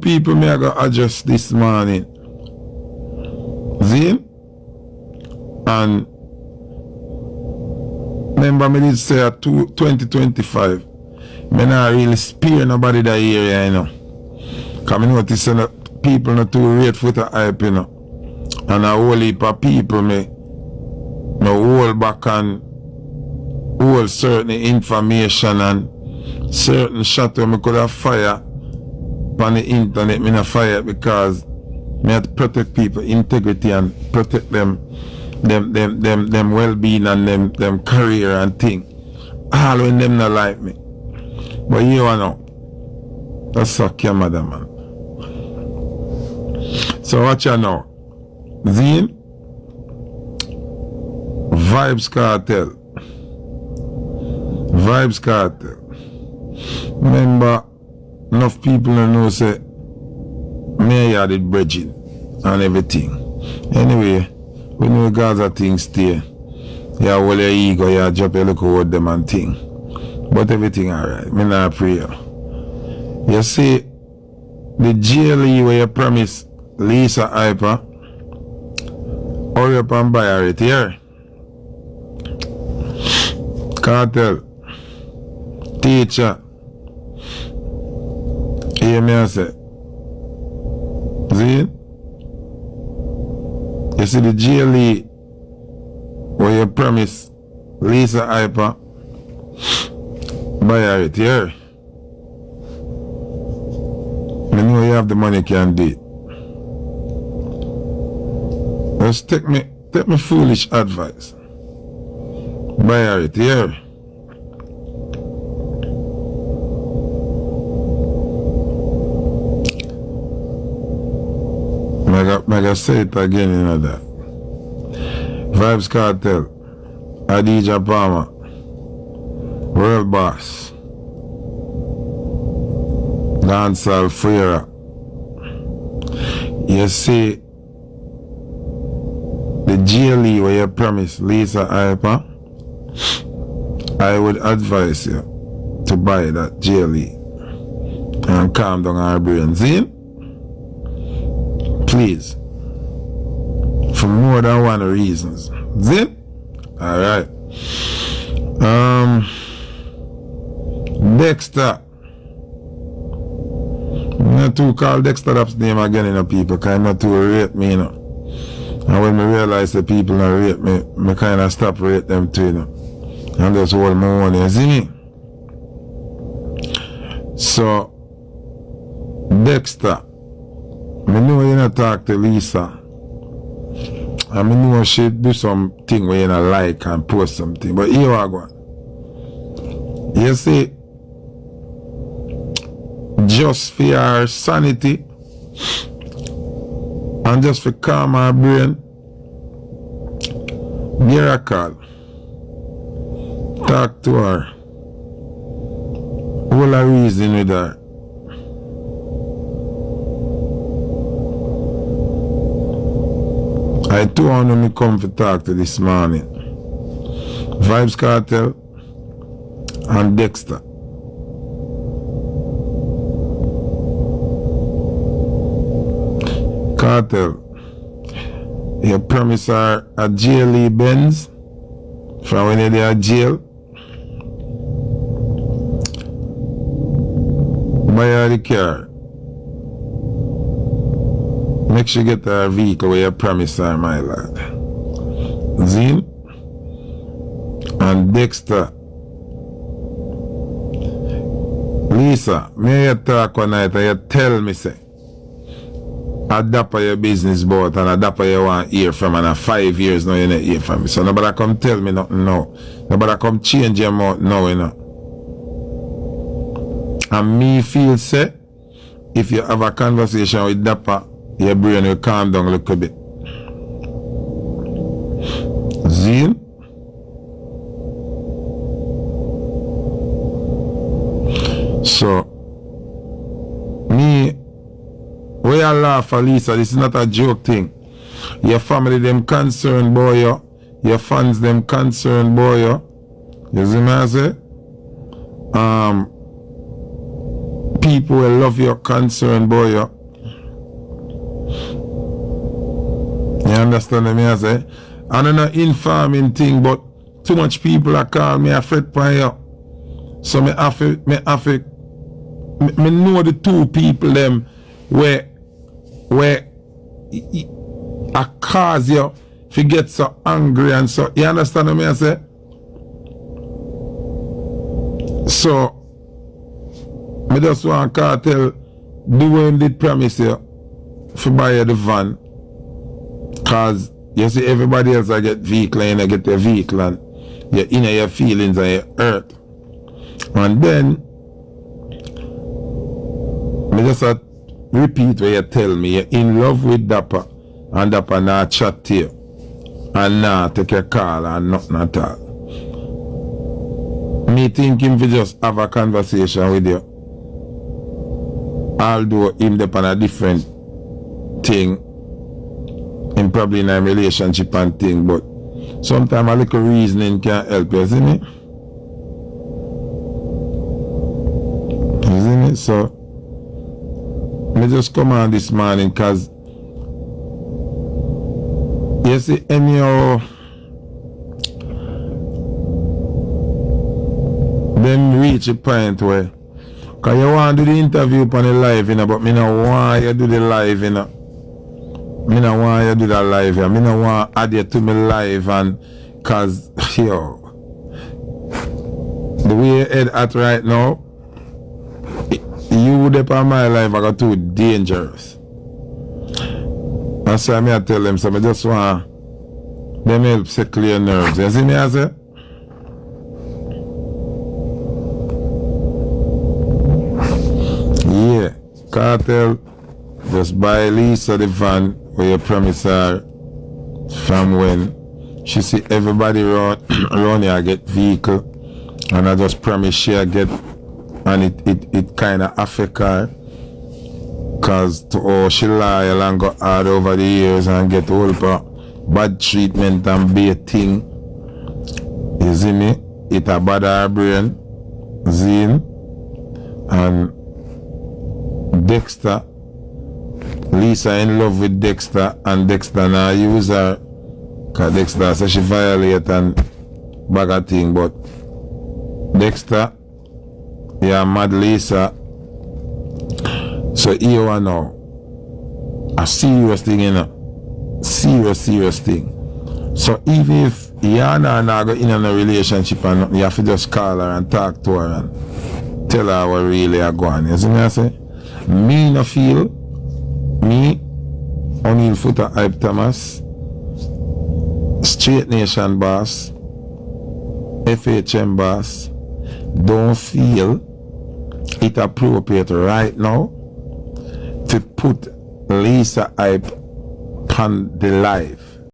people me I got address this morning. See? And remember me did say at 2025, me not really spare nobody that area, you know. Cause me notice that people not too rate Foota Hype, you know. And a whole heap of people me hold back and hold certain information and certain shot where me could have fire on the internet, me not fire because me have to protect people integrity and protect them well-being and them career and thing. All when them not like me. But you know, that's suck your mother, man. So watch you now. Zine, VybzKartel. VybzKartel. Remember, enough people don't know say me I did bridging and everything. Anyway, we know Gaza things stay. You hold your ego, you drop your look over them and thing. But everything alright. Me not pray. You see, the GLE where you promise Lisa Hyper, hurry up and buy her it here. Cartel, teacher, hear me I say. See? You see the GLE where you promise Lisa Hyper, buy her it here. I know you have the money, can do it. Just take me foolish advice. Buy her it here. I say it again, you know that. Vybz Kartel, Adija Palmer, World Boss, Dancehall Freera. You see, the GLE where you promise Lisa Hyper, I would advise you to buy that GLE and calm down our brains in. Please. For more than one reasons. Zip? Alright. Dexter. I'm not too call Dexta Daps name again, you know, people, because I'm not too rate me, you know. And when I realize the people don't rate me, I kind of stop rate them too, you know. And just hold my own, you see me? So, Dexter. I know you not talk to Lisa. I know she do something where you not like and post something. But here I go. You see, just for your sanity and just for calm our brain, give her a call. Talk to her. All a reason with her. I too want me come to talk to this morning. Vybz Kartel and Dexter. Kartel, you promise her a GLE Benz from when you're at jail. Buy her the car. Make sure you get her vehicle where you promise her, my lad. Zine and Dexter. Lisa, may you talk one night and you tell me, say, adapt your business boat and adapt you want to hear from, and 5 years now you don't hear from me. So nobody come tell me nothing now. Nobody come change your mouth now, you know. And me feel, say, if you have a conversation with Dapper, your brain will calm down a little bit. Zine? So, me, where you laugh at Lisa, this is not a joke thing. Your family them concerned boy you. Your fans them concerned boy you. You see me I say? people will love your concern, boy. You understand what I say? I don't know informing thing, but too much people are calling me a fret by you. So me know the two people them where I cause you to get so angry and so, you understand what I say? So me just want Kartel do what him did promise you to buy you the van, cause you see everybody else I get vehicle and I get their vehicle and you're in your feelings and your hurt. And then me just repeat what you tell me. You're in love with Dapper and Dapper not chat to you and not take your call and nothing at all. Me think him to just have a conversation with you. Although him depend on a different thing, him probably in a relationship and thing, but sometimes a little reasoning can help you, see me? Isn't it? So me just come on this morning because you see anyhow them reach a point where cause you want to do the interview on the live, you know, but me no want you do the live, you know. Me no want you do that live, you know. Me no want add you to me live and cause yo the way you head at right now, you up on my life are too dangerous. That's why I tell them, so I just want them help set clear nerves. You see me I say? Yeah, Kartel just buy Lisa the van where you promise her from when she see everybody around here get vehicle and I just promise she get, and it kind of affect her because she loyal and got hard over the years and get all for bad treatment and baiting. You see me? It a bad her brain. Zine and Dexter. Lisa in love with Dexter and Dexter now use her because Dexter says she violate and bag a thing, but Dexter, yeah, mad Lisa. So here one now, a serious thing, you know, serious thing. So even if you are not go in a relationship and you have to just call her and talk to her and tell her what really are going. You see me I say? Me no feel, me, O'Neal Foota Hype Thomas, Straight Nation boss, FHM boss, don't feel it appropriate right now to put Lisa Hype on the live.